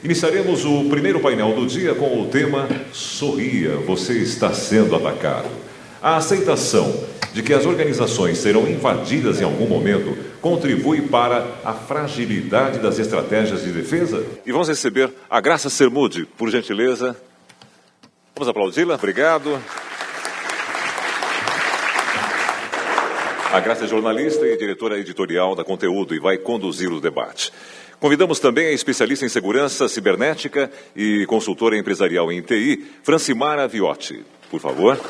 Iniciaremos o primeiro painel do dia com o tema Sorria, você está sendo atacado. A aceitação de que as organizações serão invadidas em algum momento contribui para a fragilidade das estratégias de defesa? E vamos receber a Graça Sermude, por gentileza. Vamos aplaudi-la, obrigado. A Graça é jornalista e diretora editorial da Conteúdo e vai conduzir o debate. Convidamos também a especialista em segurança cibernética e consultora empresarial em TI, Francimara Viotti. Por favor.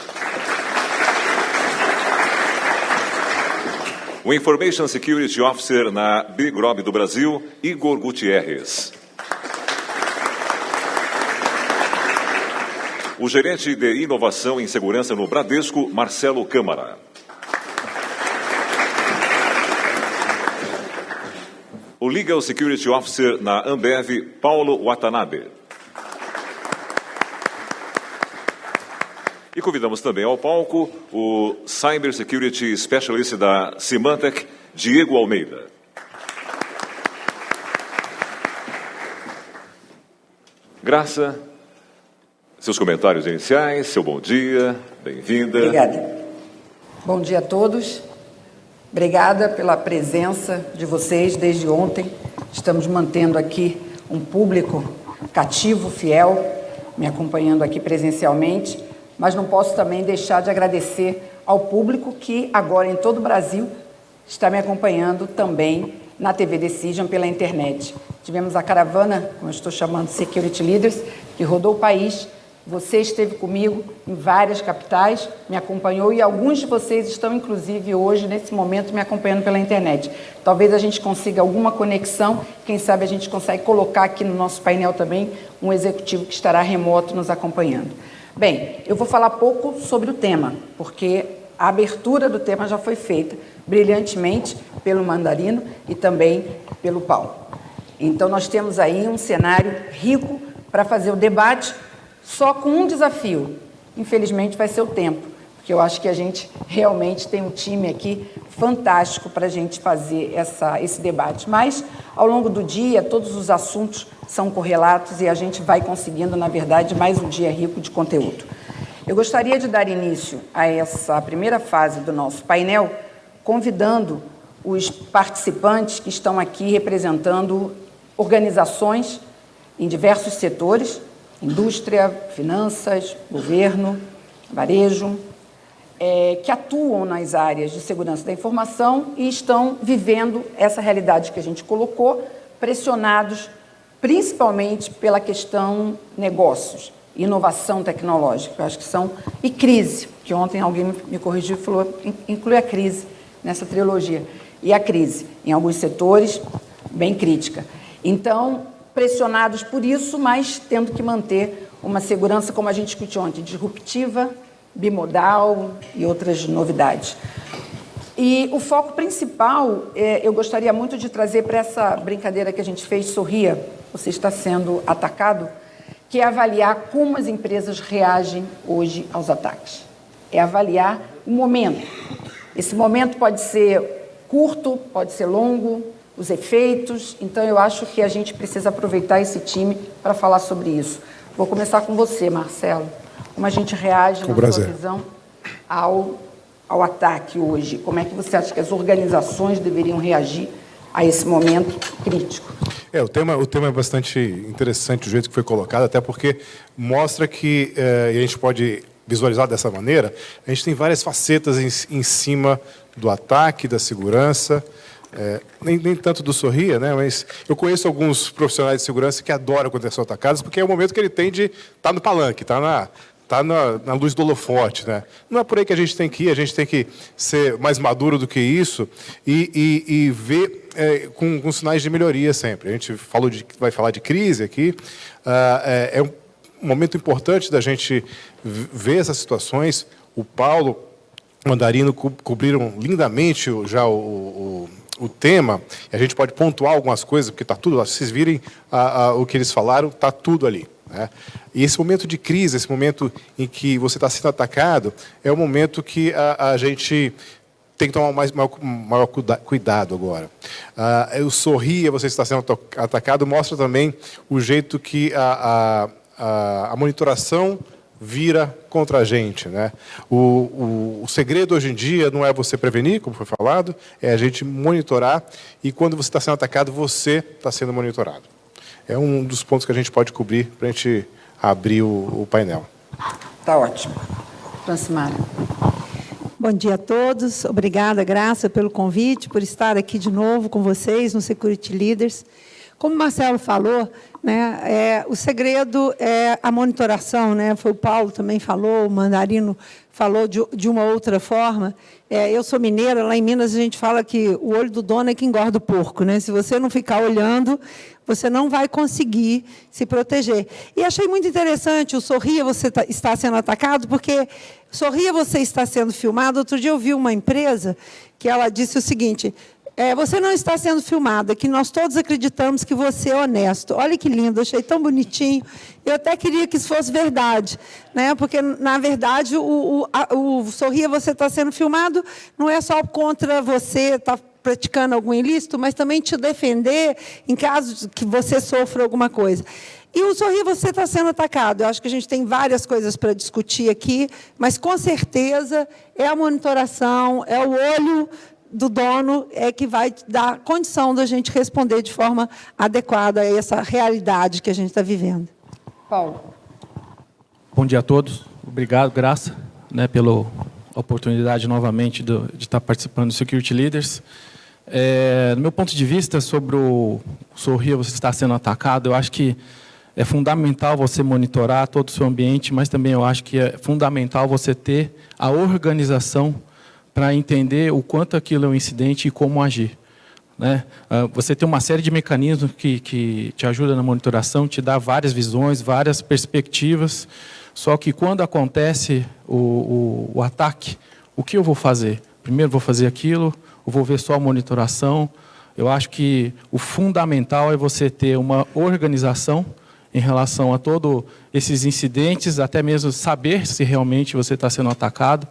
O Information Security Officer na Bigrob do Brasil, Igor Gutierrez. O gerente de inovação em segurança no Bradesco, Marcelo Câmara. O Legal Security Officer na Ambev, Paulo Watanabe. E convidamos também ao palco o Cyber Security Specialist da Symantec, Diego Almeida. Graça, seus comentários iniciais, seu bom dia, bem-vinda. Obrigada. Bom dia a todos. Obrigada pela presença de vocês desde ontem. Estamos mantendo aqui um público cativo, fiel, me acompanhando aqui presencialmente, mas não posso também deixar de agradecer ao público que agora em todo o Brasil está me acompanhando também na TV Decision pela internet. Tivemos a caravana, como eu estou chamando, Security Leaders, que rodou o país. Você esteve comigo em várias capitais, me acompanhou e alguns de vocês estão, inclusive, hoje, nesse momento, me acompanhando pela internet. Talvez a gente consiga alguma conexão, quem sabe a gente consegue colocar aqui no nosso painel também um executivo que estará remoto nos acompanhando. Bem, eu vou falar pouco sobre o tema, porque a abertura do tema já foi feita brilhantemente pelo Mandarino e também pelo Paulo. Então, nós temos aí um cenário rico para fazer o debate, só com um desafio, infelizmente vai ser o tempo, porque eu acho que a gente realmente tem um time aqui fantástico para a gente fazer esse debate. Mas, ao longo do dia, todos os assuntos são correlatos e a gente vai conseguindo, na verdade, mais um dia rico de conteúdo. Eu gostaria de dar início a essa primeira fase do nosso painel, convidando os participantes que estão aqui representando organizações em diversos setores, indústria, finanças, governo, varejo, que atuam nas áreas de segurança da informação e estão vivendo essa realidade que a gente colocou, pressionados principalmente pela questão negócios, inovação tecnológica, eu acho que são, e crise, que ontem alguém me corrigiu e falou, inclui a crise nessa trilogia, e a crise em alguns setores bem crítica. Então, pressionados por isso, mas tendo que manter uma segurança, como a gente discutiu ontem, disruptiva, bimodal e outras novidades. E o foco principal, eu gostaria muito de trazer para essa brincadeira que a gente fez, Sorria, você está sendo atacado, que é avaliar como as empresas reagem hoje aos ataques. É avaliar o momento. Esse momento pode ser curto, pode ser longo, os efeitos, então eu acho que a gente precisa aproveitar esse time para falar sobre isso. Vou começar com você, Marcelo. Como a gente reage, na sua visão, ao ataque hoje? Como é que você acha que as organizações deveriam reagir a esse momento crítico? O tema é bastante interessante, o jeito que foi colocado, até porque mostra que, e a gente pode visualizar dessa maneira, a gente tem várias facetas em cima do ataque, da segurança, nem tanto do Sorria, né? Mas eu conheço alguns profissionais de segurança que adoram quando são atacados, porque é o momento que ele tem de estar no palanque, estar na luz do holofote, né? Não é por aí que a gente tem que ir, a gente tem que ser mais maduro do que isso e ver com sinais de melhoria sempre. A gente vai falar de crise aqui, é um momento importante da gente ver essas situações. O Paulo, o Mandarino cobriram lindamente já o tema, e a gente pode pontuar algumas coisas, porque está tudo lá. Se vocês virem o que eles falaram, está tudo ali. Né? E esse momento de crise, esse momento em que você está sendo atacado, é o momento que a gente tem que tomar maior cuidado agora. O Sorria, você está sendo atacado, mostra também o jeito que a monitoração vira contra a gente, né? O segredo hoje em dia não é você prevenir, como foi falado, é a gente monitorar, e quando você está sendo atacado, você está sendo monitorado. É um dos pontos que a gente pode cobrir para a gente abrir o painel. Está ótimo. Francimara. Bom dia a todos. Obrigada, Graça, pelo convite, por estar aqui de novo com vocês no Security Leaders. Como o Marcelo falou, né, o segredo é a monitoração, né? Foi o Paulo também falou, o Mandarino falou de uma outra forma. Eu sou mineira, lá em Minas a gente fala que o olho do dono é que engorda o porco, né? Se você não ficar olhando, você não vai conseguir se proteger. E achei muito interessante, o Sorria, você está sendo atacado, porque Sorria, você está sendo filmado. Outro dia eu vi uma empresa que ela disse o seguinte: você não está sendo filmada, que nós todos acreditamos que você é honesto. Olha que lindo, achei tão bonitinho. Eu até queria que isso fosse verdade, né? Porque, na verdade, o Sorria, você está sendo filmado, não é só contra você estar praticando algum ilícito, mas também te defender em caso de que você sofra alguma coisa. E o Sorria, você está sendo atacado. Eu acho que a gente tem várias coisas para discutir aqui, mas, com certeza, é a monitoração, é o olho do dono que vai dar condição da gente responder de forma adequada a essa realidade que a gente está vivendo. Paulo. Bom dia a todos. Obrigado, Graça, né, pela oportunidade novamente de estar participando do Security Leaders. Do meu ponto de vista, sobre o Sorria, você está sendo atacado, eu acho que é fundamental você monitorar todo o seu ambiente, mas também eu acho que é fundamental você ter a organização para entender o quanto aquilo é um incidente e como agir, né? Você tem uma série de mecanismos que te ajudam na monitoração, te dá várias visões, várias perspectivas, só que quando acontece o ataque, o que eu vou fazer? Primeiro vou fazer aquilo, ou vou ver só a monitoração? Eu acho que o fundamental é você ter uma organização em relação a todos esses incidentes, até mesmo saber se realmente você está sendo atacado,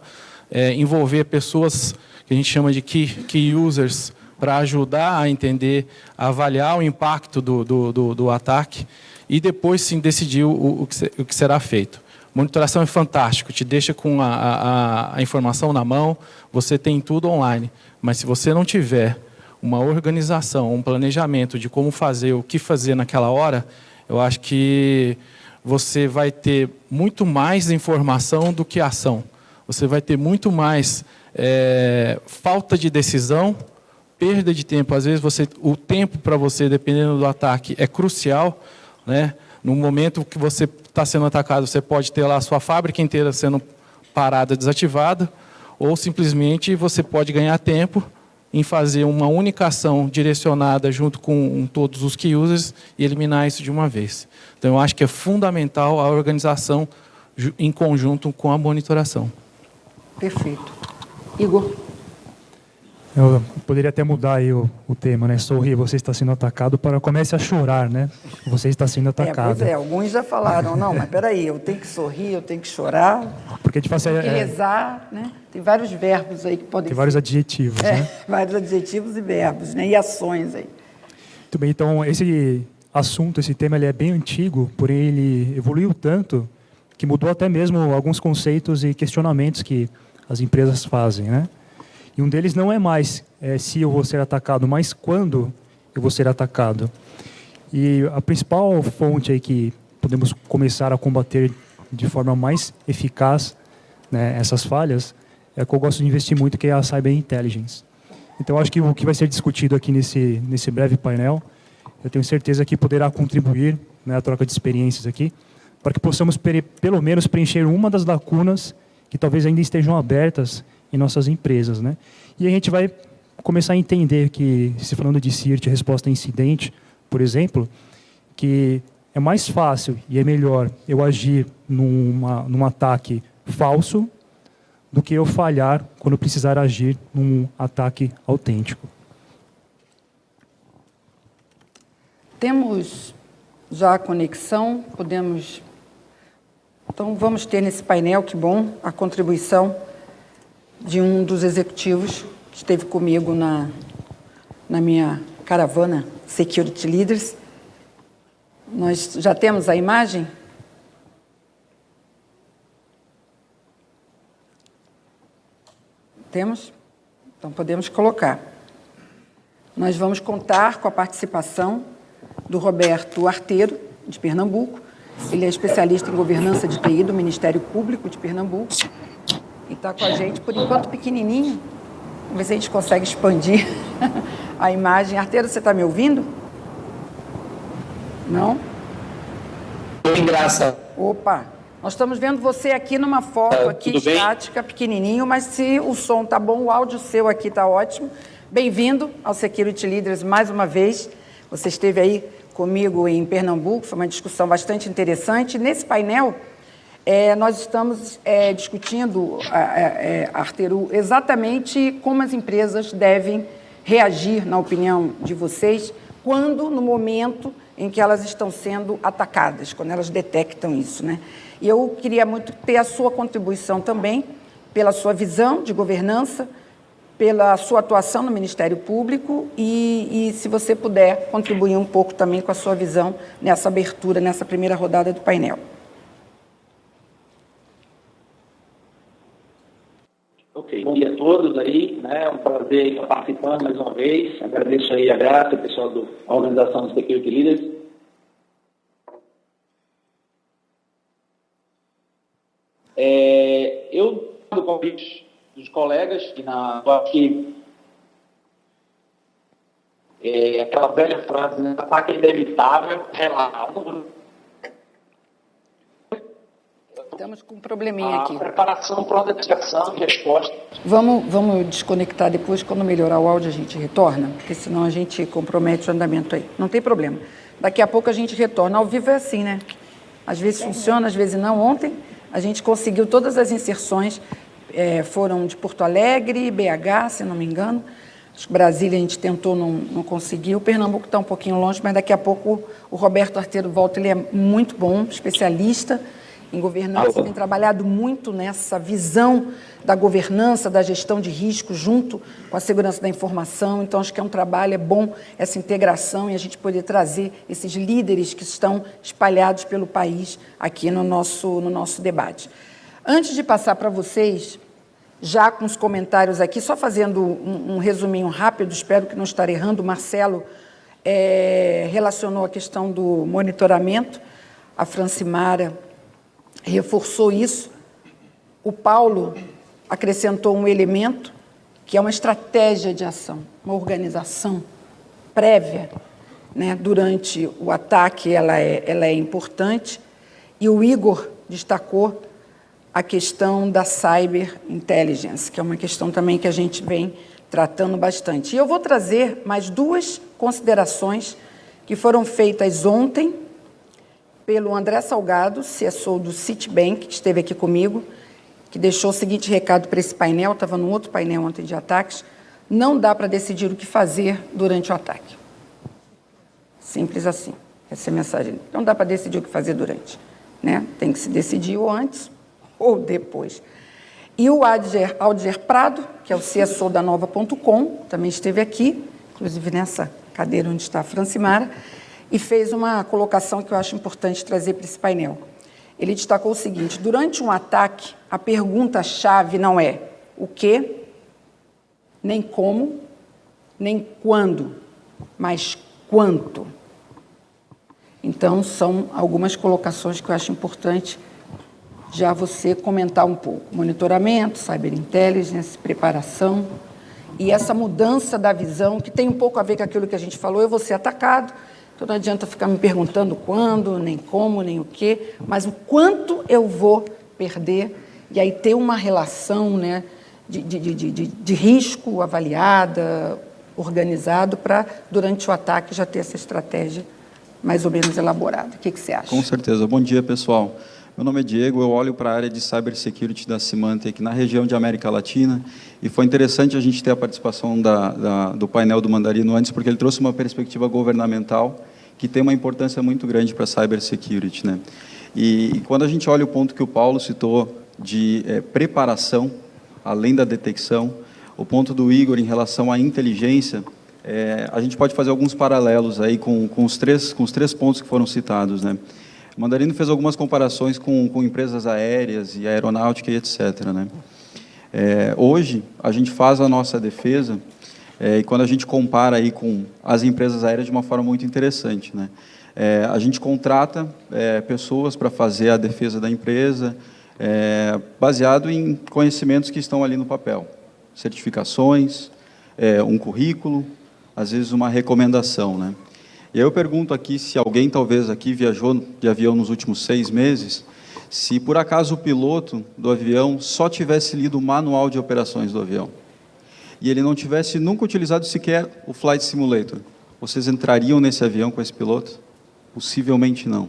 envolver pessoas que a gente chama de key users para ajudar a entender, a avaliar o impacto do ataque e depois sim decidir o que será feito. Monitoração é fantástico, te deixa com a informação na mão, você tem tudo online, mas se você não tiver uma organização, um planejamento de como fazer, o que fazer naquela hora, eu acho que você vai ter muito mais informação do que ação. Você vai ter muito mais falta de decisão, perda de tempo. Às vezes, o tempo para você, dependendo do ataque, é crucial, né? No momento que você está sendo atacado, você pode ter lá a sua fábrica inteira sendo parada, desativada, ou simplesmente você pode ganhar tempo em fazer uma única ação direcionada junto com todos os key users e eliminar isso de uma vez. Então, eu acho que é fundamental a organização em conjunto com a monitoração. Perfeito. Igor. Eu poderia até mudar aí o tema, né? Sorria, você está sendo atacado, para comece a chorar, né? Você está sendo atacado. Pois alguns já falaram, não, mas peraí, eu tenho que sorrir, eu tenho que chorar, porque de fato tenho que rezar, né? Tem vários verbos aí que podem Tem vários adjetivos, né? Vários adjetivos e verbos, né? E ações aí. Muito bem, então esse assunto, esse tema, ele é bem antigo, porém ele evoluiu tanto que mudou até mesmo alguns conceitos e questionamentos que as empresas fazem, né? E um deles não é mais se eu vou ser atacado, mas quando eu vou ser atacado. E a principal fonte aí que podemos começar a combater de forma mais eficaz, né, essas falhas, é o que eu gosto de investir muito, que é a Cyber Intelligence. Então, acho que o que vai ser discutido aqui nesse breve painel, eu tenho certeza que poderá contribuir, né, a troca de experiências aqui, para que possamos, pelo menos, preencher uma das lacunas que talvez ainda estejam abertas em nossas empresas, né? E a gente vai começar a entender que, se falando de CIRT, resposta a incidente, por exemplo, que é mais fácil e é melhor eu agir num ataque falso do que eu falhar quando precisar agir num ataque autêntico. Temos já a conexão, podemos... Então, vamos ter nesse painel, que bom, a contribuição de um dos executivos esteve comigo na minha caravana Security Leaders. Nós já temos a imagem? Temos? Então, podemos colocar. Nós vamos contar com a participação do Roberto Arteiro, de Pernambuco. Ele é especialista em governança de TI do Ministério Público de Pernambuco. E está com a gente, por enquanto, pequenininho. Vamos ver se a gente consegue expandir a imagem. Arteiro, você está me ouvindo? Não? Graça. Opa! Nós estamos vendo você aqui numa foto aqui estática, pequenininho, mas se o som está bom, o áudio seu aqui está ótimo. Bem-vindo ao Security Leaders mais uma vez. Você esteve aí comigo em Pernambuco, foi uma discussão bastante interessante. Nesse painel, nós estamos discutindo, Arteiro, exatamente como as empresas devem reagir, na opinião de vocês, quando, no momento em que elas estão sendo atacadas, quando elas detectam isso, né? E eu queria muito ter a sua contribuição também, pela sua visão de governança, pela sua atuação no Ministério Público e se você puder contribuir um pouco também com a sua visão nessa abertura, nessa primeira rodada do painel. Ok, bom dia a todos aí, né? É um prazer estar participando mais uma vez. Agradeço aí a Graça, o pessoal da organização do Security Leaders. Eu do convite dos colegas eu acho que aquela velha frase, né? Ataque inevitável, relato. Estamos com um probleminha aqui. Preparação, pronta detecção e resposta. Vamos desconectar depois, quando melhorar o áudio a gente retorna, porque senão a gente compromete o andamento aí. Não tem problema. Daqui a pouco a gente retorna. Ao vivo é assim, né? Às vezes funciona, às vezes não. Ontem a gente conseguiu todas as inserções, foram de Porto Alegre, BH, se não me engano. Acho que Brasília a gente tentou, não conseguiu. Pernambuco está um pouquinho longe, mas daqui a pouco o Roberto Arteiro volta. Ele é muito bom, especialista em governança, tem trabalhado muito nessa visão da governança, da gestão de risco, junto com a segurança da informação. Então, acho que é um trabalho, é bom essa integração e a gente poder trazer esses líderes que estão espalhados pelo país aqui no nosso debate. Antes de passar para vocês, já com os comentários aqui, só fazendo um resuminho rápido, espero que não estar errando, o Marcelo relacionou a questão do monitoramento, a Francimara reforçou isso. O Paulo acrescentou um elemento que é uma estratégia de ação, uma organização prévia, né? Durante o ataque ela é importante. E o Igor destacou a questão da cyber intelligence, que é uma questão também que a gente vem tratando bastante. E eu vou trazer mais duas considerações que foram feitas ontem pelo André Salgado, CSO do Citibank, que esteve aqui comigo, que deixou o seguinte recado para esse painel, estava num outro painel ontem de ataques: não dá para decidir o que fazer durante o ataque. Simples assim, essa é a mensagem. Não dá para decidir o que fazer durante, né? Tem que se decidir ou antes ou depois. E o Aldier Prado, que é o CSO da Nova.com, também esteve aqui, inclusive nessa cadeira onde está a Francimara, e fez uma colocação que eu acho importante trazer para esse painel. Ele destacou o seguinte: durante um ataque, a pergunta-chave não é o que, nem como, nem quando, mas quanto. Então, são algumas colocações que eu acho importante já você comentar um pouco. Monitoramento, cyber intelligence, preparação e essa mudança da visão, que tem um pouco a ver com aquilo que a gente falou: eu vou ser atacado. Então, não adianta ficar me perguntando quando, nem como, nem o quê, mas o quanto eu vou perder, e aí ter uma relação, né, de risco avaliada, organizado, para, durante o ataque, já ter essa estratégia mais ou menos elaborada. O que você acha? Com certeza. Bom dia, pessoal. Meu nome é Diego, eu olho para a área de Cybersecurity da Symantec na região de América Latina, e foi interessante a gente ter a participação do painel do Mandarino antes, porque ele trouxe uma perspectiva governamental que tem uma importância muito grande para a Cybersecurity, né? E quando a gente olha o ponto que o Paulo citou de preparação, além da detecção, o ponto do Igor em relação à inteligência, a gente pode fazer alguns paralelos aí com os três pontos que foram citados, né? O Mandarino fez algumas comparações com empresas aéreas e aeronáutica e etc., né? Hoje, a gente faz a nossa defesa, e quando a gente compara aí com as empresas aéreas de uma forma muito interessante, né? A gente contrata pessoas para fazer a defesa da empresa, baseado em conhecimentos que estão ali no papel. Certificações, um currículo, às vezes uma recomendação, né? E aí eu pergunto aqui se alguém talvez aqui viajou de avião nos últimos 6 meses, se por acaso o piloto do avião só tivesse lido o manual de operações do avião e ele não tivesse nunca utilizado sequer o Flight Simulator, vocês entrariam nesse avião com esse piloto? Possivelmente não.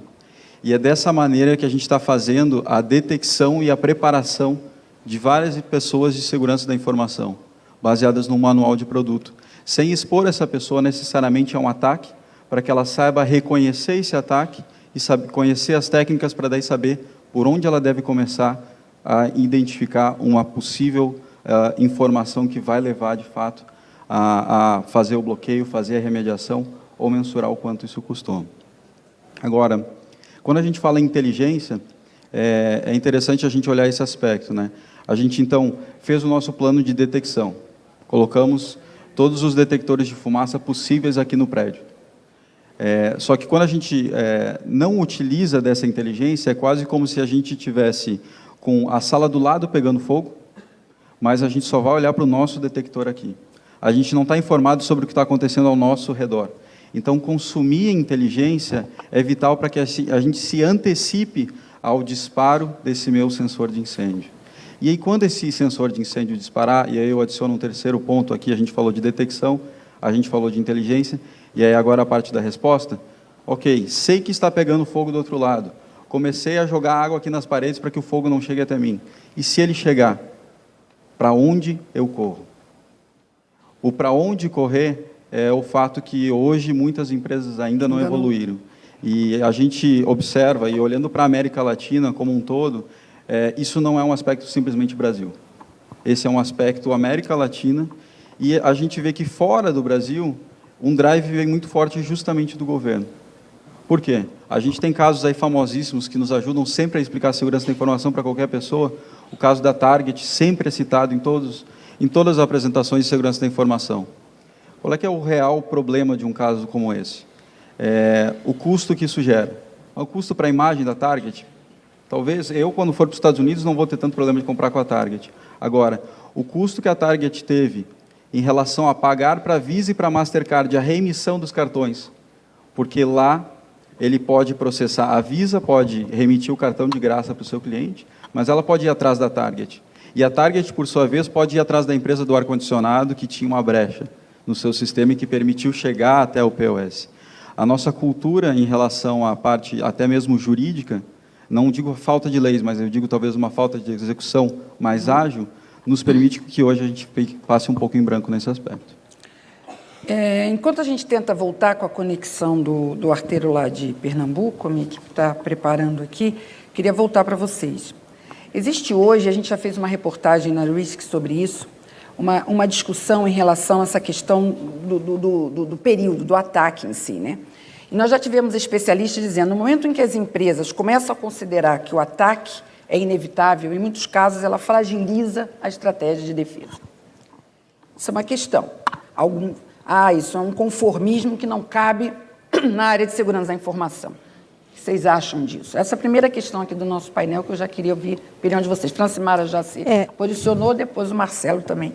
E é dessa maneira que a gente está fazendo a detecção e a preparação de várias pessoas de segurança da informação, baseadas no manual de produto, sem expor essa pessoa necessariamente a um ataque, para que ela saiba reconhecer esse ataque e conhecer as técnicas para daí saber por onde ela deve começar a identificar uma possível informação que vai levar, de fato, a fazer o bloqueio, fazer a remediação ou mensurar o quanto isso custou. Agora, quando a gente fala em inteligência, é interessante a gente olhar esse aspecto, né? A gente, então, fez o nosso plano de detecção. Colocamos todos os detectores de fumaça possíveis aqui no prédio. Só que quando a gente não utiliza dessa inteligência, é quase como se a gente tivesse com a sala do lado pegando fogo, mas a gente só vai olhar para o nosso detector aqui. A gente não está informado sobre o que está acontecendo ao nosso redor. Então, consumir inteligência é vital para que a gente se antecipe ao disparo desse meu sensor de incêndio. E aí, quando esse sensor de incêndio disparar, e aí eu adiciono um terceiro ponto aqui, a gente falou de detecção, a gente falou de inteligência, e aí agora a parte da resposta. Ok, sei que está pegando fogo do outro lado. Comecei a jogar água aqui nas paredes para que o fogo não chegue até mim. E se ele chegar, para onde eu corro? O para onde correr é o fato que hoje muitas empresas ainda não evoluíram. E a gente observa, e olhando para a América Latina como um todo, isso não é um aspecto simplesmente Brasil. Esse é um aspecto América Latina, e a gente vê que fora do Brasil, um drive vem muito forte justamente do governo. Por quê? A gente tem casos aí famosíssimos que nos ajudam sempre a explicar a segurança da informação para qualquer pessoa. O caso da Target sempre é citado em todas as apresentações de segurança da informação. Qual é que é o real problema de um caso como esse? O custo que isso gera. O custo para a imagem da Target, talvez eu, quando for para os Estados Unidos, não vou ter tanto problema de comprar com a Target. Agora, o custo que a Target teve em relação a pagar para a Visa e para a Mastercard a reemissão dos cartões, porque lá ele pode processar, a Visa pode remitir o cartão de graça para o seu cliente, mas ela pode ir atrás da Target. E a Target, por sua vez, pode ir atrás da empresa do ar-condicionado que tinha uma brecha no seu sistema e que permitiu chegar até o POS. A nossa cultura em relação à parte até mesmo jurídica, não digo falta de leis, mas eu digo talvez uma falta de execução mais ágil, nos permite que hoje a gente passe um pouco em branco nesse aspecto. Enquanto a gente tenta voltar com a conexão do arteiro lá de Pernambuco, a minha equipe está preparando aqui, queria voltar para vocês. Existe hoje, a gente já fez uma reportagem na RISC sobre isso, uma discussão em relação a essa questão do período, do ataque em si, né? E nós já tivemos especialistas dizendo, no momento em que as empresas começam a considerar que o ataque é inevitável, em muitos casos ela fragiliza a estratégia de defesa. Isso é uma questão. Isso é um conformismo que não cabe na área de segurança da informação. O que vocês acham disso? Essa é a primeira questão aqui do nosso painel que eu já queria ouvir a opinião de vocês. Francimara já se posicionou, depois o Marcelo também,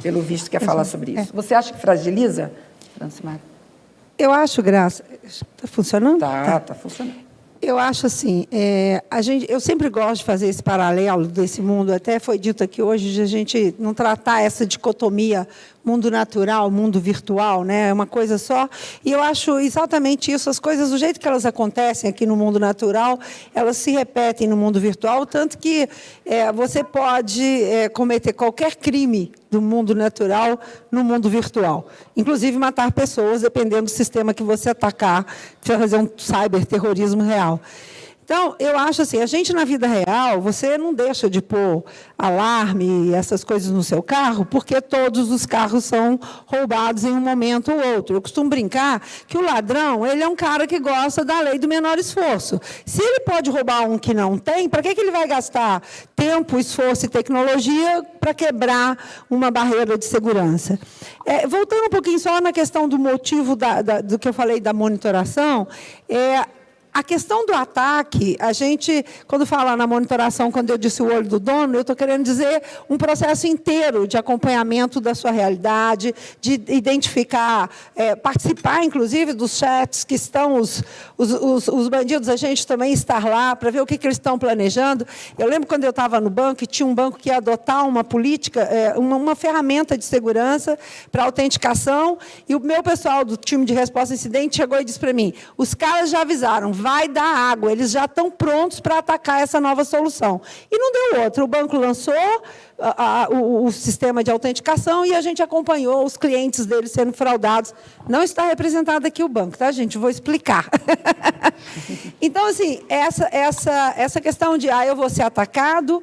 pelo visto, quer falar sobre isso. Você acha que fragiliza, Francimara? Eu acho, Graça... Está funcionando? Está funcionando. Eu acho assim, eu sempre gosto de fazer esse paralelo desse mundo, até foi dito aqui hoje, de a gente não tratar essa dicotomia mundo natural, mundo virtual, né? É uma coisa só. E eu acho exatamente isso, as coisas, do jeito que elas acontecem aqui no mundo natural, elas se repetem no mundo virtual, tanto que você pode cometer qualquer crime do mundo natural no mundo virtual. Inclusive matar pessoas, dependendo do sistema que você atacar, fazer um cyberterrorismo real. Então, eu acho assim, a gente na vida real, você não deixa de pôr alarme e essas coisas no seu carro, porque todos os carros são roubados em um momento ou outro. Eu costumo brincar que o ladrão, ele é um cara que gosta da lei do menor esforço. Se ele pode roubar um que não tem, para que ele vai gastar tempo, esforço e tecnologia para quebrar uma barreira de segurança? Voltando um pouquinho só na questão do motivo do que eu falei da monitoração, a questão do ataque, a gente, quando fala na monitoração, quando eu disse o olho do dono, eu estou querendo dizer um processo inteiro de acompanhamento da sua realidade, de identificar, participar, inclusive, dos chats que estão os bandidos, a gente também estar lá para ver o que eles estão planejando. Eu lembro quando eu estava no banco, e tinha um banco que ia adotar uma política, uma ferramenta de segurança para autenticação, e o meu pessoal do time de resposta a incidente chegou e disse para mim, os caras já avisaram, vai dar água, eles já estão prontos para atacar essa nova solução. E não deu outra, o banco lançou o sistema de autenticação e a gente acompanhou os clientes deles sendo fraudados. Não está representado aqui o banco, tá, gente? Vou explicar. Então, assim, essa questão de eu vou ser atacado,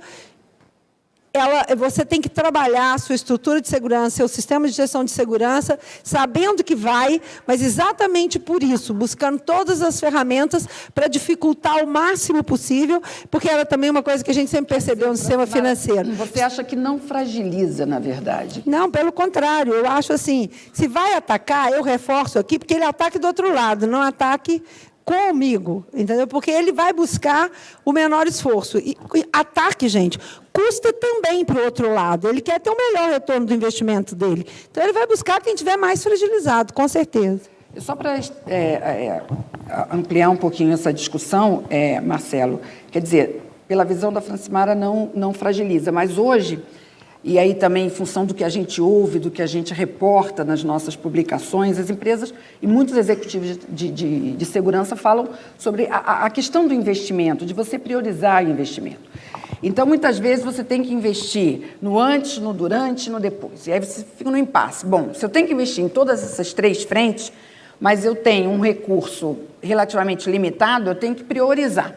você tem que trabalhar a sua estrutura de segurança, seu sistema de gestão de segurança, sabendo que vai, mas exatamente por isso, buscando todas as ferramentas para dificultar o máximo possível, porque era também uma coisa que a gente sempre percebeu no sistema financeiro. Você acha que não fragiliza, na verdade? Não, pelo contrário, eu acho assim, se vai atacar, eu reforço aqui, porque ele ataque do outro lado, não ataque comigo, entendeu? Porque ele vai buscar o menor esforço. E ataque, gente, custa também para o outro lado. Ele quer ter um melhor retorno do investimento dele. Então, ele vai buscar quem estiver mais fragilizado, com certeza. Só para ampliar um pouquinho essa discussão, Marcelo, quer dizer, pela visão da Francimara, não fragiliza, mas hoje, e aí também em função do que a gente ouve, do que a gente reporta nas nossas publicações, as empresas e muitos executivos de segurança falam sobre a questão do investimento, de você priorizar o investimento. Então, muitas vezes, você tem que investir no antes, no durante e no depois. E aí você fica no impasse. Bom, se eu tenho que investir em todas essas três frentes, mas eu tenho um recurso relativamente limitado, eu tenho que priorizar.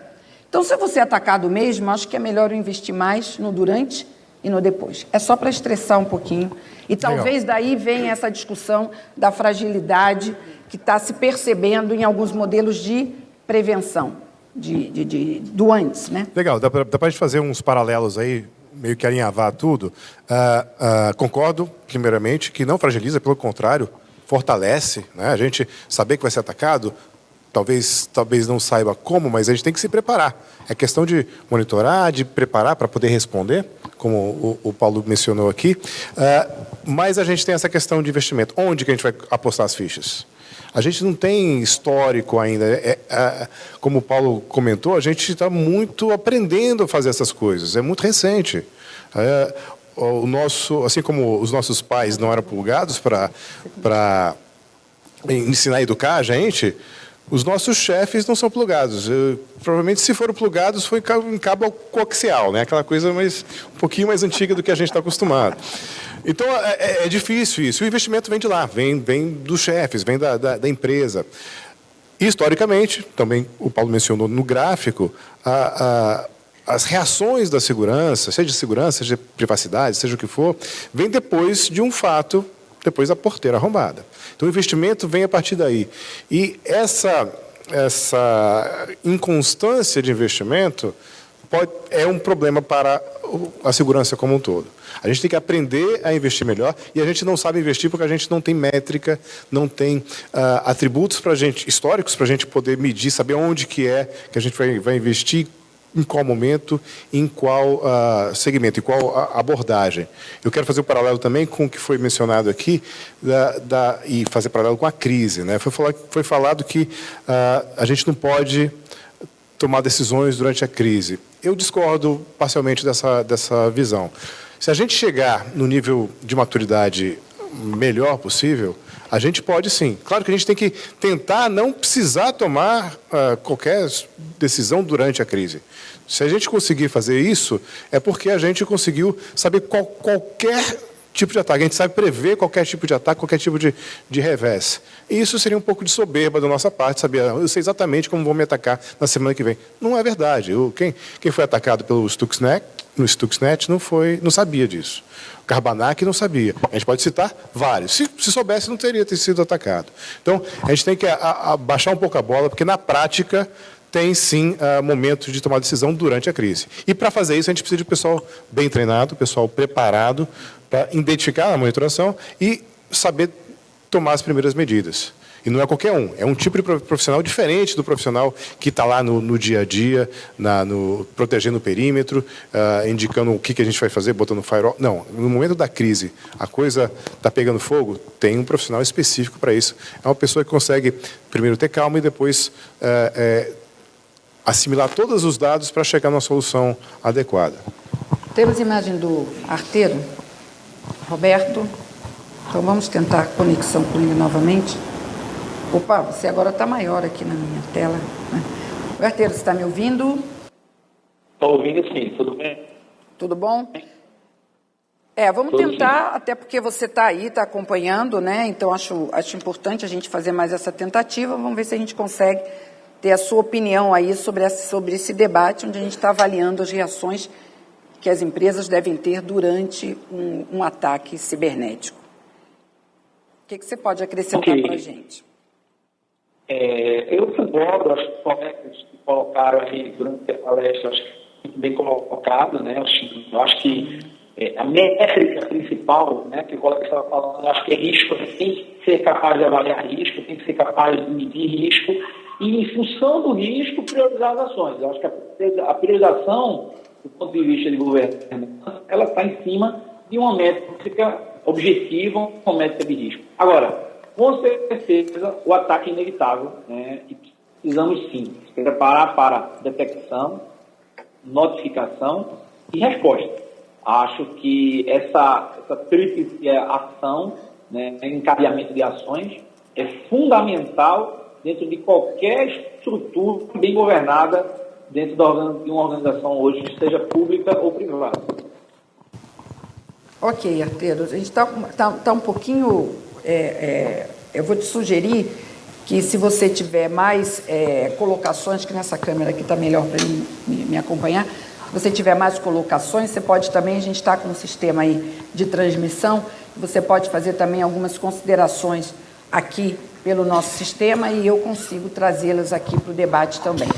Então, se eu vou ser atacado mesmo, acho que é melhor eu investir mais no durante e no depois. É só para estressar um pouquinho. E talvez daí venha essa discussão da fragilidade que está se percebendo em alguns modelos de prevenção, do antes, né? Legal, dá para a gente fazer uns paralelos aí, meio que alinhavar tudo. Concordo, primeiramente, que não fragiliza, pelo contrário, fortalece, né? A gente saber que vai ser atacado, talvez não saiba como, mas a gente tem que se preparar. É questão de monitorar, de preparar para poder responder, como o Paulo mencionou aqui. Mas a gente tem essa questão de investimento. Onde que a gente vai apostar as fichas? A gente não tem histórico ainda. Como o Paulo comentou, a gente está muito aprendendo a fazer essas coisas. É muito recente. Assim como os nossos pais não eram plugados para ensinar a educar a gente, os nossos chefes não são plugados. Provavelmente, se foram plugados, foi em cabo coaxial, né? Aquela coisa um pouquinho mais antiga do que a gente está acostumado. Então, é difícil isso. O investimento vem de lá, vem dos chefes, vem da empresa. Historicamente, também o Paulo mencionou no gráfico, as reações da segurança, seja de segurança, seja de privacidade, seja o que for, vem depois de um fato, depois da porteira arrombada. Então, o investimento vem a partir daí. E essa inconstância de investimento é um problema para a segurança como um todo. A gente tem que aprender a investir melhor e a gente não sabe investir porque a gente não tem métrica, não tem atributos históricos para a gente poder medir, saber onde que a gente vai investir, em qual momento, em qual segmento, em qual abordagem. Eu quero fazer um paralelo também com o que foi mencionado aqui e fazer paralelo com a crise, né? Foi falado que a gente não pode tomar decisões durante a crise. Eu discordo parcialmente dessa visão. Se a gente chegar no nível de maturidade melhor possível, a gente pode sim. Claro que a gente tem que tentar não precisar tomar qualquer decisão durante a crise. Se a gente conseguir fazer isso, é porque a gente conseguiu saber qualquer tipo de ataque. A gente sabe prever qualquer tipo de ataque, qualquer tipo de revés. E isso seria um pouco de soberba da nossa parte, saber, eu sei exatamente como vão me atacar na semana que vem. Não é verdade. Quem foi atacado pelo Stuxnet, não sabia disso. O Carbanac não sabia. A gente pode citar vários. Se soubesse, não teria sido atacado. Então, a gente tem que abaixar um pouco a bola, porque na prática tem sim momentos de tomar decisão durante a crise. E para fazer isso, a gente precisa de pessoal bem treinado, pessoal preparado para identificar a monitoração e saber tomar as primeiras medidas. E não é qualquer um, é um tipo de profissional diferente do profissional que está lá no dia a dia, protegendo o perímetro, indicando o que a gente vai fazer, botando firewall. Não, no momento da crise, a coisa está pegando fogo, tem um profissional específico para isso. É uma pessoa que consegue primeiro ter calma e depois assimilar todos os dados para chegar numa solução adequada. Temos imagem do arteiro, Roberto. Então vamos tentar a conexão com ele novamente. Opa, você agora está maior aqui na minha tela, né? Arteiro, você está me ouvindo? Estou ouvindo sim, tudo bem? Tudo bom? Vamos tentar, até porque você está aí, está acompanhando, né? Então acho importante a gente fazer mais essa tentativa. Vamos ver se a gente consegue ter a sua opinião aí sobre esse debate, onde a gente está avaliando as reações que as empresas devem ter durante um ataque cibernético. O que você pode acrescentar para a gente? Eu concordo, acho que os colegas que colocaram aí durante a palestra, acho que muito bem colocado, né? Eu acho que a métrica principal, né, que o colega estava falando, acho que é risco, tem que ser capaz de avaliar risco, tem que ser capaz de medir risco e, em função do risco, priorizar as ações. Eu acho que a priorização, do ponto de vista de governança, ela está em cima de uma métrica objetiva, uma métrica de risco. Agora, com certeza, o ataque é inevitável, né? E precisamos sim se preparar para detecção, notificação e resposta. Acho que essa tríplice ação, né, encadeamento de ações, é fundamental dentro de qualquer estrutura bem governada dentro de uma organização hoje, que seja pública ou privada. Ok, Arteiro, a gente está um pouquinho... eu vou te sugerir que, se você tiver mais colocações, que nessa câmera aqui está melhor para me acompanhar, se você tiver mais colocações, você pode também, a gente está com um sistema aí de transmissão, você pode fazer também algumas considerações aqui pelo nosso sistema e eu consigo trazê-las aqui para o debate também.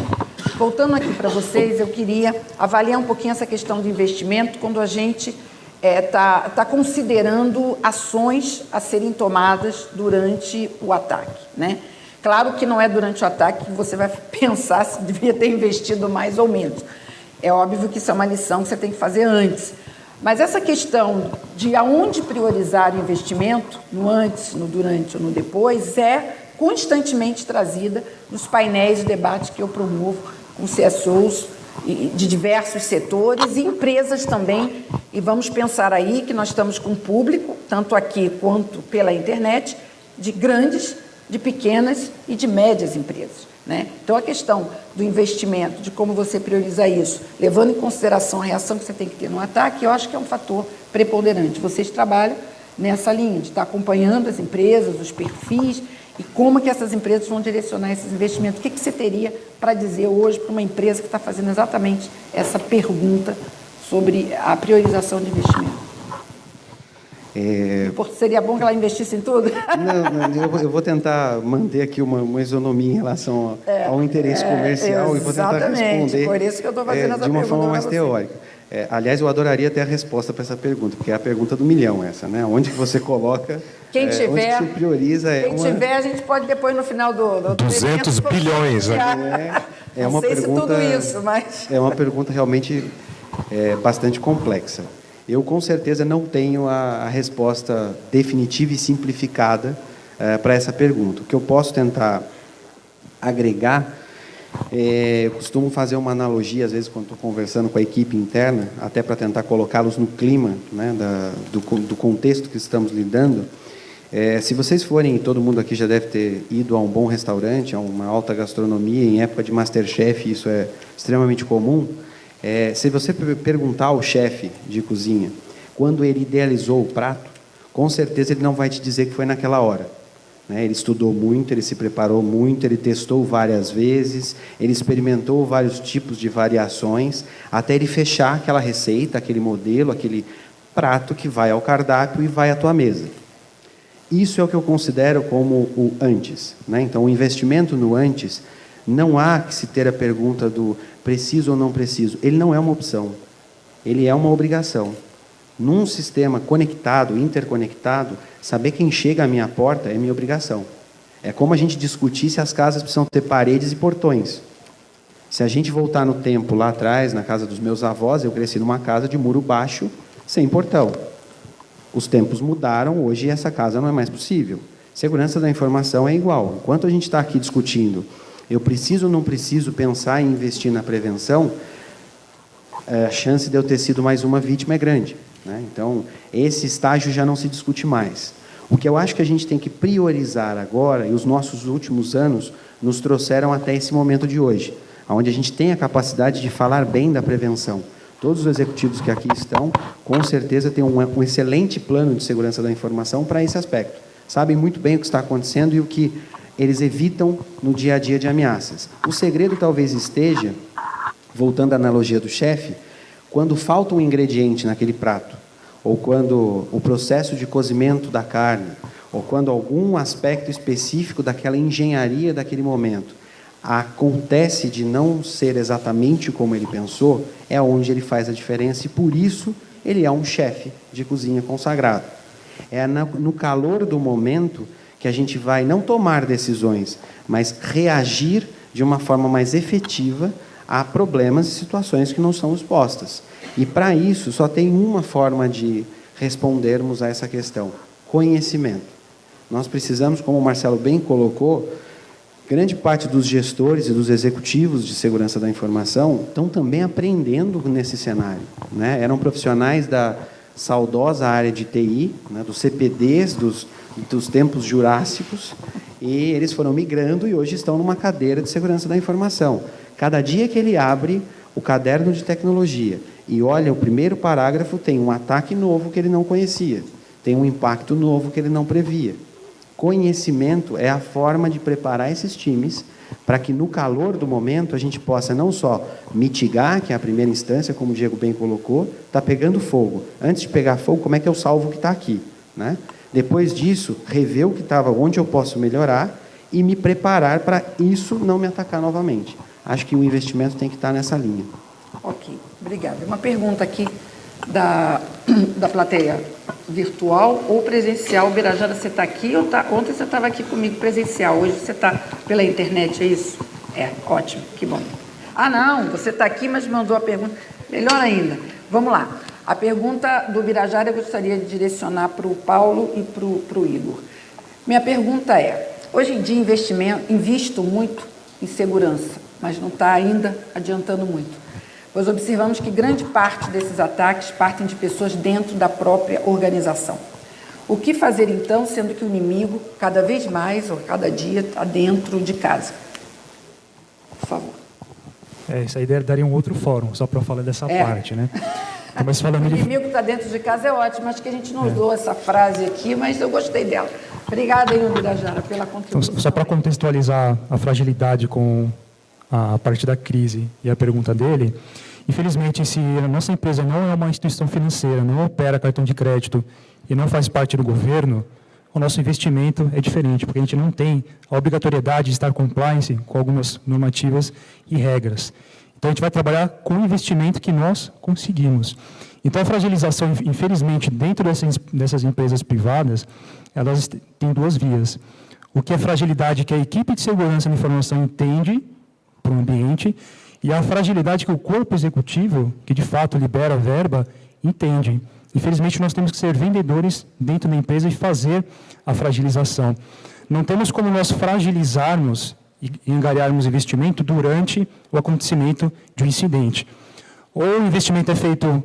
Voltando aqui para vocês, eu queria avaliar um pouquinho essa questão de investimento quando a gente está considerando ações a serem tomadas durante o ataque, né? Claro que não é durante o ataque que você vai pensar se devia ter investido mais ou menos. É óbvio que isso é uma lição que você tem que fazer antes. Mas essa questão de aonde priorizar o investimento, no antes, no durante ou no depois, é constantemente trazida nos painéis de debate que eu promovo com CSOs de diversos setores e empresas também. E vamos pensar aí que nós estamos com um público, tanto aqui quanto pela internet, de grandes, de pequenas e de médias empresas, né? Então, a questão do investimento, de como você prioriza isso, levando em consideração a reação que você tem que ter no ataque, eu acho que é um fator preponderante. Vocês trabalham nessa linha de estar acompanhando as empresas, os perfis e como que essas empresas vão direcionar esses investimentos. O que você teria para dizer hoje para uma empresa que está fazendo exatamente essa pergunta sobre a priorização de investimento? Seria bom que ela investisse em tudo? Não, eu vou tentar manter aqui uma isonomia em relação ao interesse comercial e vou tentar responder por isso que eu estou fazendo essa de uma forma mais teórica. Aliás, eu adoraria ter a resposta para essa pergunta, porque é a pergunta do milhão essa, né? Onde que você coloca, quem tiver, onde que você prioriza? Tiver, a gente pode depois no final do 200 bilhões, né? É uma pergunta, tudo isso, mas... É uma pergunta realmente bastante complexa. Eu, com certeza, não tenho a resposta definitiva e simplificada para essa pergunta. O que eu posso tentar agregar, eu costumo fazer uma analogia, às vezes, quando estou conversando com a equipe interna, até para tentar colocá-los no clima, né, do contexto que estamos lidando. Se vocês forem, todo mundo aqui já deve ter ido a um bom restaurante, a uma alta gastronomia, em época de Masterchef, isso é extremamente comum. Se você perguntar ao chefe de cozinha quando ele idealizou o prato, com certeza ele não vai te dizer que foi naquela hora. Né? Ele estudou muito, ele se preparou muito, ele testou várias vezes, ele experimentou vários tipos de variações, até ele fechar aquela receita, aquele modelo, aquele prato que vai ao cardápio e vai à tua mesa. Isso é o que eu considero como o antes. Né? Então, o investimento no antes, não há que se ter a pergunta do preciso ou não preciso. Ele não é uma opção, ele é uma obrigação. Num sistema conectado, interconectado, saber quem chega à minha porta é minha obrigação. É como a gente discutir se as casas precisam ter paredes e portões. Se a gente voltar no tempo lá atrás, na casa dos meus avós, eu cresci numa casa de muro baixo, sem portão. Os tempos mudaram, hoje essa casa não é mais possível. Segurança da informação é igual. Enquanto a gente está aqui discutindo, eu preciso ou não preciso pensar em investir na prevenção, a chance de eu ter sido mais uma vítima é grande. Né? Então, esse estágio já não se discute mais. O que eu acho que a gente tem que priorizar agora, e os nossos últimos anos nos trouxeram até esse momento de hoje, onde a gente tem a capacidade de falar bem da prevenção. Todos os executivos que aqui estão, com certeza, têm um excelente plano de segurança da informação para esse aspecto. Sabem muito bem o que está acontecendo e o que eles evitam no dia a dia de ameaças. O segredo talvez esteja, voltando à analogia do chefe, quando falta um ingrediente naquele prato, ou quando o processo de cozimento da carne, ou quando algum aspecto específico daquela engenharia daquele momento acontece de não ser exatamente como ele pensou, é onde ele faz a diferença e, por isso, ele é um chefe de cozinha consagrado. É no calor do momento que a gente vai não tomar decisões, mas reagir de uma forma mais efetiva a problemas e situações que não são expostas. E, para isso, só tem uma forma de respondermos a essa questão: conhecimento. Nós precisamos, como o Marcelo bem colocou, grande parte dos gestores e dos executivos de segurança da informação estão também aprendendo nesse cenário. Né? Eram profissionais da saudosa área de TI, né, dos CPDs, dos tempos jurássicos, e eles foram migrando e hoje estão numa cadeira de segurança da informação. Cada dia que ele abre o caderno de tecnologia e olha o primeiro parágrafo, tem um ataque novo que ele não conhecia, tem um impacto novo que ele não previa. Conhecimento é a forma de preparar esses times para que, no calor do momento, a gente possa não só mitigar, que é a primeira instância, como o Diego bem colocou, está pegando fogo. Antes de pegar fogo, como é que eu salvo o que está aqui? Né? Depois disso, rever o que estava, onde eu posso melhorar e me preparar para isso não me atacar novamente. Acho que o investimento tem que estar nessa linha. Ok, obrigada. Uma pergunta aqui da plateia virtual ou presencial. Birajara, você está aqui ou tá? Ontem você estava aqui comigo presencial, hoje você está pela internet, é isso? É, ótimo, que bom. Ah, não, você está aqui, mas mandou a pergunta. Melhor ainda. Vamos lá. A pergunta do Birajara eu gostaria de direcionar para o Paulo e para o Igor. Minha pergunta é: hoje em dia invisto muito em segurança, mas não está ainda adiantando muito. Pois observamos que grande parte desses ataques partem de pessoas dentro da própria organização. O que fazer, então, sendo que o inimigo, cada vez mais, ou cada dia, está dentro de casa? Por favor. Isso aí daria um outro fórum, só para falar dessa parte, né? Mas falando o inimigo está dentro de casa é ótimo, acho que a gente não usou essa frase aqui, mas eu gostei dela. Obrigada, Birajara, pela contribuição. Então, só para contextualizar a fragilidade com a parte da crise e a pergunta dele, infelizmente, se a nossa empresa não é uma instituição financeira, não opera cartão de crédito e não faz parte do governo, o nosso investimento é diferente, porque a gente não tem a obrigatoriedade de estar compliance com algumas normativas e regras. Então, a gente vai trabalhar com o investimento que nós conseguimos. Então, a fragilização, infelizmente, dentro dessas empresas privadas, elas têm duas vias. O que é fragilidade que a equipe de segurança da informação entende para o ambiente, e a fragilidade que o corpo executivo, que de fato libera a verba, entende. Infelizmente, nós temos que ser vendedores dentro da empresa e fazer a fragilização. Não temos como nós fragilizarmos e angariarmos investimento durante o acontecimento de um incidente. Ou o investimento é feito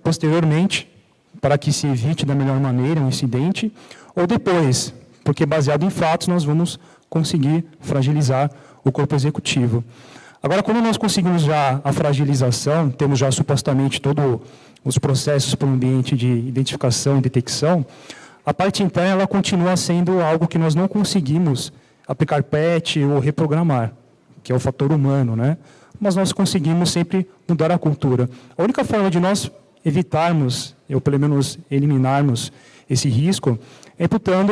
posteriormente, para que se evite da melhor maneira um incidente, ou depois, porque baseado em fatos nós vamos conseguir fragilizar o corpo executivo. Agora, quando nós conseguimos já a fragilização, temos já supostamente todos os processos para o ambiente de identificação e detecção, A parte interna ela continua sendo algo que nós não conseguimos aplicar patch ou reprogramar, que é o fator humano, né? Mas nós conseguimos sempre mudar a cultura. A única forma de nós evitarmos, ou pelo menos eliminarmos esse risco, é imputando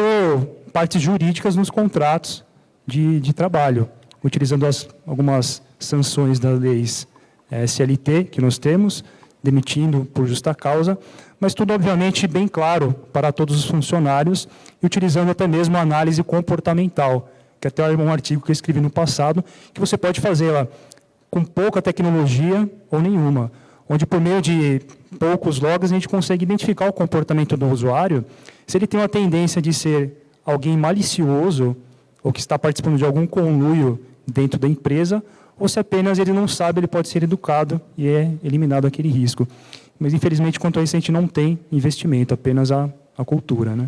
partes jurídicas nos contratos de trabalho, utilizando algumas sanções das leis SLT que nós temos, demitindo por justa causa, mas tudo, obviamente, bem claro para todos os funcionários e utilizando até mesmo a análise comportamental, que até é um artigo que eu escrevi no passado, que você pode fazê-la com pouca tecnologia ou nenhuma, onde por meio de poucos logs a gente consegue identificar o comportamento do usuário, se ele tem uma tendência de ser alguém malicioso ou que está participando de algum conluio dentro da empresa, ou se apenas ele não sabe, ele pode ser educado e é eliminado aquele risco. Mas, infelizmente, quanto a isso, a gente não tem investimento, apenas a cultura, né?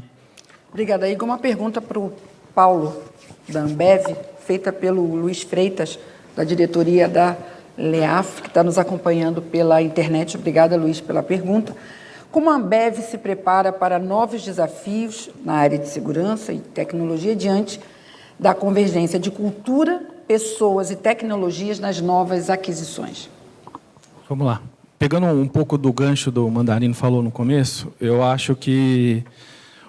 Obrigada. Igor, uma pergunta para o Paulo, da Ambev, feita pelo Luiz Freitas, da diretoria da LEAF, que está nos acompanhando pela internet. Obrigada, Luiz, pela pergunta. Como a Ambev se prepara para novos desafios na área de segurança e tecnologia diante da convergência de cultura, pessoas e tecnologias nas novas aquisições? Vamos lá. Pegando um pouco do gancho do Mandarino falou no começo, eu acho que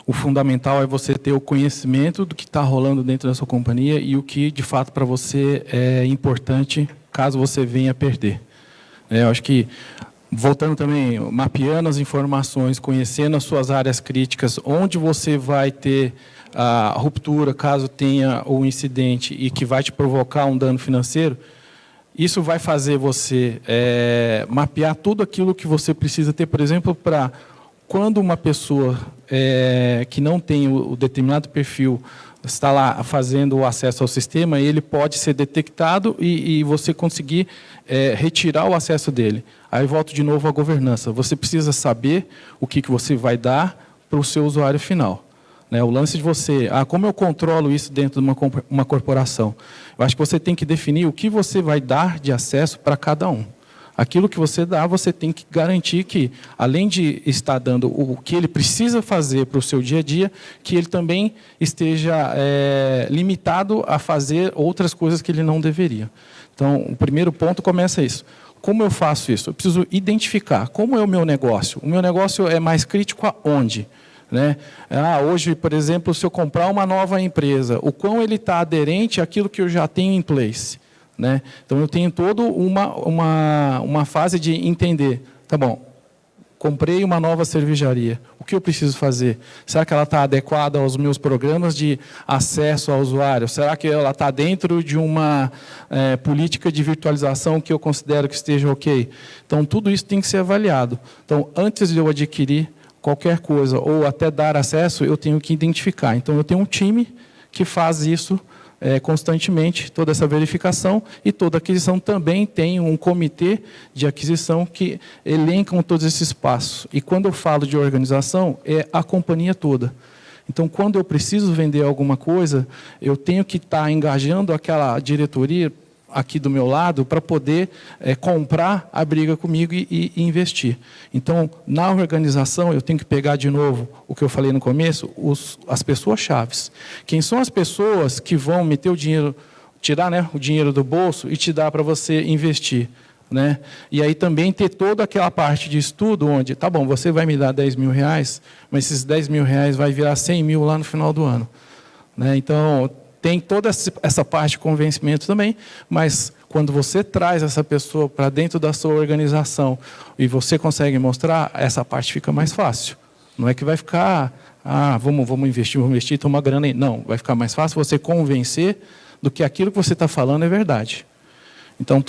o fundamental é você ter o conhecimento do que está rolando dentro da sua companhia e o que, de fato, para você é importante caso você venha perder. Eu acho que, voltando também, mapeando as informações, conhecendo as suas áreas críticas, onde você vai ter a ruptura, caso tenha o incidente e que vai te provocar um dano financeiro, isso vai fazer você mapear tudo aquilo que você precisa ter, por exemplo, para quando uma pessoa que não tem o determinado perfil está lá fazendo o acesso ao sistema, ele pode ser detectado e você conseguir retirar o acesso dele. Aí volto de novo à governança. Você precisa saber o que você vai dar para o seu usuário final. O lance de você, como eu controlo isso dentro de uma corporação? Eu acho que você tem que definir o que você vai dar de acesso para cada um. Aquilo que você dá, você tem que garantir que, além de estar dando o que ele precisa fazer para o seu dia a dia, que ele também esteja limitado a fazer outras coisas que ele não deveria. Então, o primeiro ponto começa isso. Como eu faço isso? Eu preciso identificar como é o meu negócio. O meu negócio é mais crítico aonde? Hoje, por exemplo, se eu comprar uma nova empresa, o quão ele está aderente àquilo que eu já tenho em place. Então, eu tenho toda uma fase de entender, tá bom, comprei uma nova cervejaria, o que eu preciso fazer? Será que ela está adequada aos meus programas de acesso ao usuário? Será que ela está dentro de uma política de virtualização que eu considero que esteja ok? Então, tudo isso tem que ser avaliado. Então, antes de eu adquirir qualquer coisa, ou até dar acesso, eu tenho que identificar. Então, eu tenho um time que faz isso constantemente, toda essa verificação, e toda aquisição também tem um comitê de aquisição que elencam todos esses passos. E quando eu falo de organização, é a companhia toda. Então, quando eu preciso vender alguma coisa, eu tenho que estar engajando aquela diretoria aqui do meu lado para poder comprar a briga comigo e investir. Então, na organização, eu tenho que pegar de novo o que eu falei no começo, as pessoas-chaves. Quem são as pessoas que vão meter o dinheiro, tirar o dinheiro do bolso e te dar para você investir? E aí também ter toda aquela parte de estudo onde, tá bom, você vai me dar 10 mil reais, mas esses 10 mil reais vai virar 100 mil lá no final do ano. Então, tem toda essa parte de convencimento também, mas quando você traz essa pessoa para dentro da sua organização e você consegue mostrar, essa parte fica mais fácil. Não é que vai ficar, vamos investir, tomar grana aí. Não, vai ficar mais fácil você convencer do que aquilo que você está falando é verdade. Então,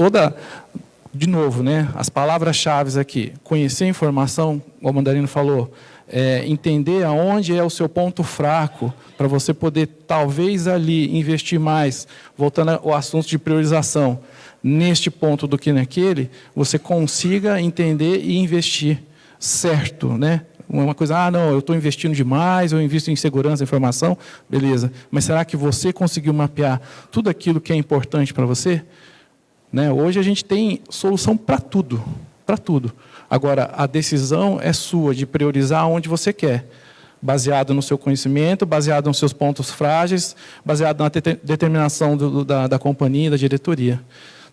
de novo, as palavras-chave aqui, conhecer a informação, o Mandarino falou, entender aonde é o seu ponto fraco, para você poder, talvez, ali, investir mais, voltando ao assunto de priorização, neste ponto do que naquele, você consiga entender e investir certo, Uma coisa, não, eu estou investindo demais, eu invisto em segurança, informação, beleza. Mas será que você conseguiu mapear tudo aquilo que é importante para você? Hoje a gente tem solução para tudo, para tudo. Agora, a decisão é sua de priorizar onde você quer. baseado no seu conhecimento, baseado nos seus pontos frágeis, baseado na determinação da companhia e da diretoria.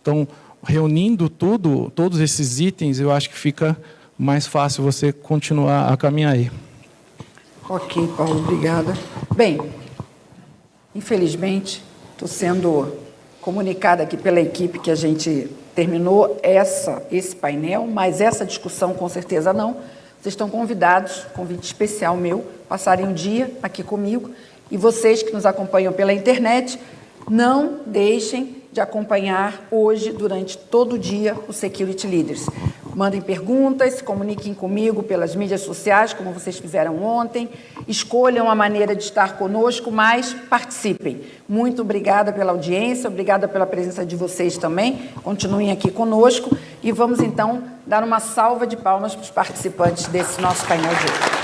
Então, reunindo todos esses itens, eu acho que fica mais fácil você continuar a caminhar aí. Ok, Paulo, obrigada. Bem, infelizmente, estou sendo comunicada aqui pela equipe que a gente terminou esse painel, mas essa discussão com certeza não. Vocês estão convidados, convite especial meu, passarem um dia aqui comigo, e vocês que nos acompanham pela internet, não deixem de acompanhar hoje, durante todo o dia, o Security Leaders. Mandem perguntas, se comuniquem comigo pelas mídias sociais, como vocês fizeram ontem, escolham a maneira de estar conosco, mas participem. Muito obrigada pela audiência, obrigada pela presença de vocês também, continuem aqui conosco, e vamos então dar uma salva de palmas para os participantes desse nosso painel de hoje.